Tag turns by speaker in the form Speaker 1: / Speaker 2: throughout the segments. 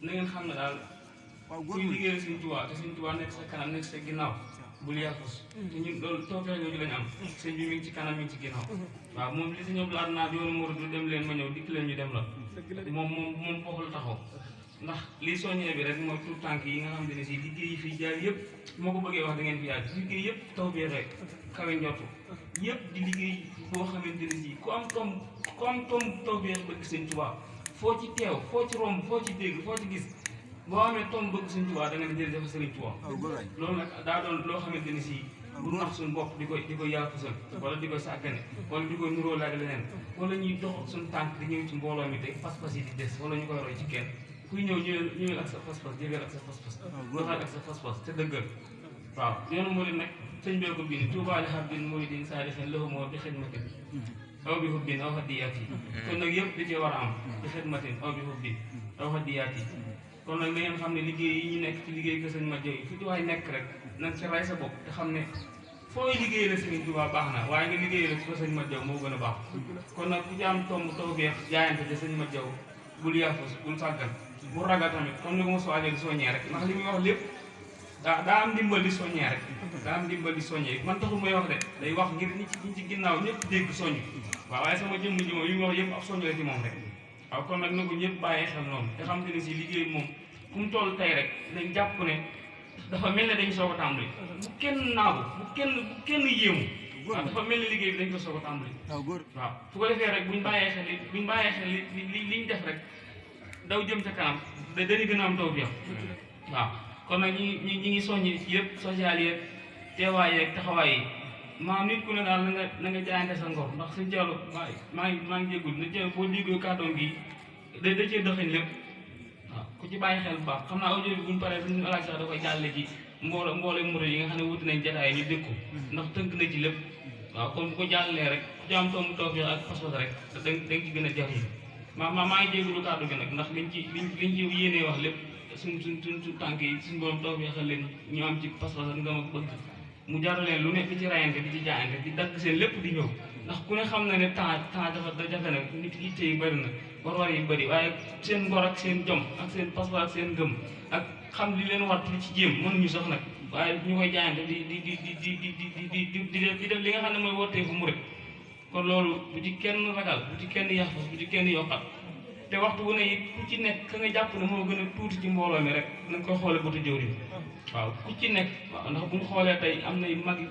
Speaker 1: na ngeen xam ne daal kuy liggéeyal Sëñ Tuubaa te Sëñ Tuubaa nekk sa kanam nekk sa ginnaaw bul yaafus te ñun loolu toofee ñooñu lañ am sëñ bi mi ngi ci kanam mi ngi ci ginnaaw waaw moom li si ñëw laat naa yoonu murid du dem leen ma ñëw dikk leen ñu dem la moom foofu la taxaw ndax lii soññee bi rek mooy tout tànk yi nga xam ne si liggéey yi fii jaar yëpp moo ko bëggee wax da ngeen fi yàgg liggéey yëpp taw bi rek kawe njortu yëpp di liggéey boo xamante ne si ku am tom taw bi bëgg Sëñ Tuubaa foo ci teew foo ci romb foo ci dégg foo ci gis boo amee tom bëgg Sëñ Tuubaa da nga ne jërëjëf Sëriñ Tuubaa loolu nag daa doon loo xamante ne si bu nax suñu bopp di ko yaafusal wala di ko sàggane wala di ko nuróo laag leneen wala ñuy dox suñu tànk di ñëw ci mbooloo mi te pas-pas yi di des wala ñu koy roy ci kenn kuy ñëw ñëwel ak sa pas-pas jëgal ak sa pas-pas doxal ak sa pas-pas te dëggal waaw yoonu murid nag sëñ bee ko bind Tuubaa li habdin muridin saadixin lahu moo bi xidmatin aw bi hubbin aw hadiyaat yi kon nag yëpp da cee war a am bi xidmatin aw bi hubbin aw hadiyaat yi kon nag na ngeen xam ne liggéey yi ñu nekk ci liggéey ko sëñ Mat Jaw fu ci waay nekk rek nanga ci ray sa bopp te xam ne fooy liggéey la Sëriñ Tuubaa baax na waaye nga liggéey la ko sëñ Mat Jaw moo gën a baax kon nag ku ci am tomb taw beex jaayante te sëñ Mat Jaw bul yaafus bul sàggal bu ragal tamit comme ni ko mos a waajal di soññee rek ndax li muy wax lépp daa am ndimbal di soññee rek daa am ndimbal di soññee man taxul may wax de day wax ngir ñi ci ginnaaw ñëpp dégg soññ waaw waaye sama jëmm ji moom yi mu wax yëpp ab soññ la ci moom rek waaw kon nag na ko ñëpp bàyyee xel noonu te xam te ne si liggéey moom fu mu toll tey rek dañ jàpp ne dafa mel ne dañ soog a tàmbali bu kenn naagu bu kenn yéemu waaw dafa mel ne liggéey bi dañ ko soog a tàmbali waaw su ko defee rek buñ bàyyee xel liñ def rek daw jëm ca kanam dañuy gën a am taw bi waaw kon nag ñi ngi soññi yëpp social yeeg teewaay yeeg taxawaay yi maam nit ku ne daal na nga jaayante sa ngor ndax suñ Ceerno maa ngi jéggul na Ceerno boo déggoo kàddoom gi da cee dëxañ lépp waaw ku ci bàyyi xel bu baax xam naa audio bi buñu paree suñu alaaj sax da koy jàlle ci mboole murid yi nga xam ne wuti nañ jotaay ñu dégg ko ndax tënk na ci lépp waaw kon bu ko jàllalee rek ku ci am tomb toog ak pas-pas rek da nga ci gën a jax yi maa ngi jégalu kàddu gi nag ndax liñ ci yéenee wax lépp suñ tànk yi suñ borom toog xel leen ñu am ci pas-pas ak ngëm ak bëgg mu jaral leen lu nekk di ci rayante di ci jaayante di dagg seen lépp di ñëw ndax ku ne xam na ne temps dafa jafe nag nit yitte yi bëri na war yi bëri waaye seen ngor ak seen jom ak seen pas-pas ak seen ngëm ak xam li leen war di ci jéem mënuñu sax nag waaye ñu koy jaayante di def li nga xam ne mooy wootee fu mu rek kon loolu bu ci kenn ragal bu ci kenn yaxfas bu ci kenn yokkal te waxtu wu ne it ku ci nekk ka nga jàpp ne moo gën a tuuti ci mbooloo mi rek nañ koy xoole bëtu jëwriñ waaw ku ci nekk waaw ndax bu ñu xoolee tey am na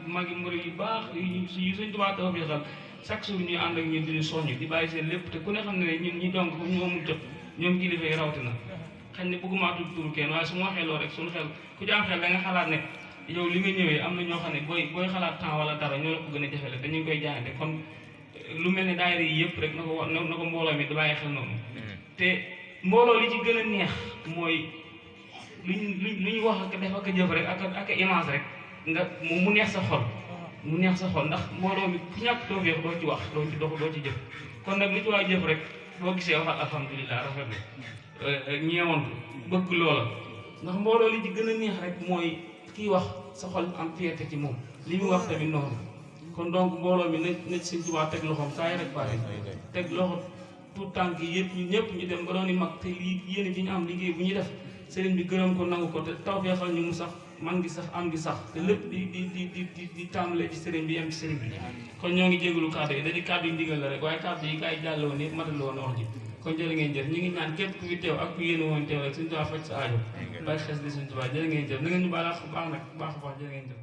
Speaker 1: magi murid yu baax yu Sëñ Tuubaa taw bi xel chaque jour ñuy ànd ak ñun di ñu soññ di bàyyi seen lépp te ku ne xam ne ñun ñi donc ñu amul jot ñoom kilifa yi rawatina xëy ne bëgguma tudd turu kenn waaye su ma waxee loolu rek suñu xel ku ci am xel da nga xalaat ne yow li nga ñëwee am na ñoo xam ne booy xalaat temps wala dara ñoo la ko gën a jafele dañu ngi koy jaayante kon lu mel ne daayira yi yëpp rek na ko mbooloo mi di bàyyi xel noonu te mbooloo li ci gën a neex mooy lu ñu wax ak def ak jëf rek ak image rek nga mu neex sa xol mu neex sa xol ndax mbooloo mi ku ñàkk tawfeex doo ci wax doo ci dox doo ci jëf kon nag li ci waay jëf rek boo gisee waxal alhamdulilah rafet na ñeewantu bëgg loola ndax mbooloo li ci gën a neex rek mooy kiy wax sa xol am fierté ci moom li muy wax tamit noonu kon donc mbooloo mi na Sëñ Tuubaa teg loxoom saa yi rek pare teg loxo tout tànk yi yëpp ñu ñëpp ñu dem ba doon mag te yéen ji ñu am liggéey bu ñu def sëriñ bi gërëm ko nangu ko te tawfeexal ñu mu sax man gi sax am gi sax te lépp di tàmbalee ci sëriñ bi yem ci sëriñ bi kon ñoo ngi jégalu kàddu yi da di kàddu yi ndigal la rek waaye kàddu yi gars yi jàlloon yëpp mataloo woon wax ji kon jërë ngeen jëf ñu ngi ñaan képp ku fi teew ak ku yéene woon teew rek Sëñ Tuubaa faj sa aajo bàyyi xes di Sëñ Tuubaa jërë ngeen jëf na ngeen ñu baax nag baax a baax jërë ngeen jëf